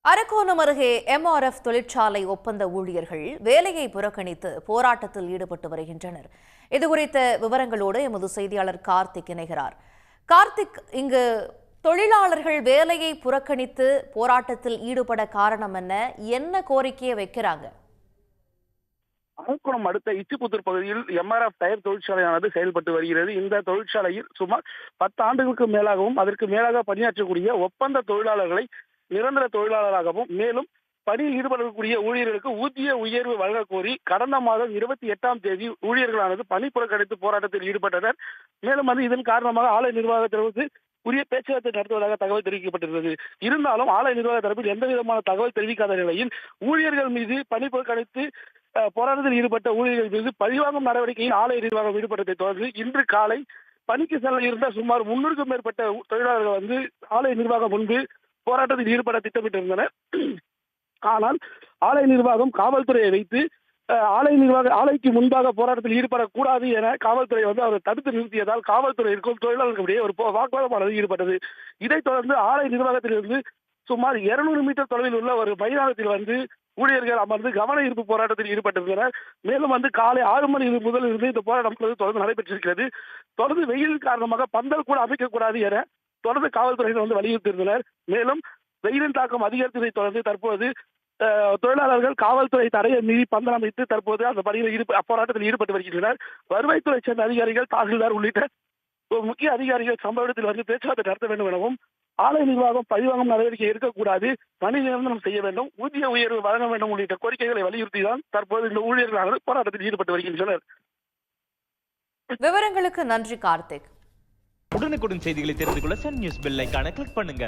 அரக்கோணம் அருகே எம்ஆர்எஃப் தொழிற்சாலை ஒப்பந்த ஊழியர்கள் வேலையை புறக்கணித்து போராட்டத்தில் ஈடுபட்டு வருகின்றனர். இதுகுறித்த விவரங்களோடு எமது செய்தியாளர் கார்த்திக் இணைகிறார். கார்த்திக், இங்கு தொழிலாளர்கள் வேலையை புறக்கணித்து போராட்டத்தில் ஈடுபட காரணம் என்ன கோரிக்கையை வைக்கிறாங்க? அரக்கோணம் அடுத்த இச்சிபுத்தூர் பகுதியில் எம்ஆர்எஃப் டயர் தொழிற்சாலையானது செயல்பட்டு வருகிறது. இந்த தொழிற்சாலையில் சுமார் 10 ஆண்டுகளுக்கு மேலாகவும் அதற்கு மேலாக பணியாற்றக்கூடிய ஒப்பந்த தொழிலாளர்களை நிரந்தர தொழிலாளராகவும் மேலும் பணியில் ஈடுபடக்கூடிய ஊழியர்களுக்கு ஊதிய உயர்வு வழங்க கோரி கடந்த மாதம் 28ஆம் தேதி ஊழியர்களானது பணி புறக்கணித்து போராட்டத்தில் ஈடுபட்டனர். மேலும் இதன் காரணமாக ஆலை நிர்வாகத்திற்கு உரிய பேச்சுவார்த்தை நடத்துவதாக தகவல் தெரிவிக்கப்பட்டிருந்தது. இருந்தாலும் ஆலை நிர்வாக தரப்பில் எந்த விதமான தகவல் தெரிவிக்காத நிலையில் ஊழியர்கள் மீது பணி புறக்கணித்து போராட்டத்தில் ஈடுபட்ட ஊழியர்கள் மீது பழிவாங்கும் நடவடிக்கையில் ஆலை நிர்வாகம் ஈடுபட்டதை தொடர்ந்து இன்று காலை பணிக்கு செல்ல இருந்த சுமார் 300க்கும் மேற்பட்ட தொழிலாளர்கள் ஆலை நிர்வாகம் முன்பு போராட்டத்தில் ஈடுபட திட்டமிட்டிருந்தனர். ஆனால் ஆலை நிர்வாகம் காவல்துறையை வைத்து ஆலைக்கு முன்பாக போராட்டத்தில் ஈடுபடக்கூடாது என காவல்துறை அவர் தடுத்து நிறுத்தியதால் காவல்துறையிற்கும் தொழிலாளர்களிடையே ஒரு வாக்குவாதமானது ஈடுபட்டது. இதைத் தொடர்ந்து ஆலை நிர்வாகத்திலிருந்து சுமார் 200 மீட்டர் தொலைவில் உள்ள ஒரு மைதானத்தில் ஊழியர்கள் அமர்ந்து கவன ஈர்ப்பு போராட்டத்தில் ஈடுபட்டிருந்தனர். மேலும் காலை 6 மணி முதல் இருந்து இந்த போராட்டம் தொடர்ந்து நடைபெற்றிருக்கிறது. தொடர்ந்து வெயில் காரணமாக பந்தல் கூட அமைக்கக்கூடாது என தொடர்ந்து காவல்துறையினர் வலியுறுத்தியிருந்தனர். மேலும் வெயிலின் தாக்கம் அதிகரித்ததை தொடர்ந்து தற்போது தொழிலாளர்கள் காவல்துறை தடையை மீறி பந்தல் அமைத்து தற்போது அந்த பணியில் போராட்டத்தில் ஈடுபட்டு வருகின்றனர். வருவாய்த்துறை சேர்ந்த அதிகாரிகள், தாசில்தார் உள்ளிட்ட முக்கிய அதிகாரிகள் சம்பவ இடத்தில் பேச்சுவார்த்தை நடத்த வேண்டும் எனவும் ஆலை நிர்வாகம் பழிவாங்கும் நடவடிக்கை எடுக்கக்கூடாது, பணி நிரந்தரம் செய்ய வேண்டும், ஊதிய உயர்வு வழங்க வேண்டும் உள்ளிட்ட கோரிக்கைகளை வலியுறுத்தி தான் தற்போது இந்த ஊழியர்களானது போராட்டத்தில் ஈடுபட்டு வருகின்றனர். விவரங்களுக்கு நன்றி கார்த்திக். உடனுக்குடன் செய்திகளை தெரிந்து கொள்ள சன் நியூஸ் பெல் ஐகானை கிளிக் பண்ணுங்க.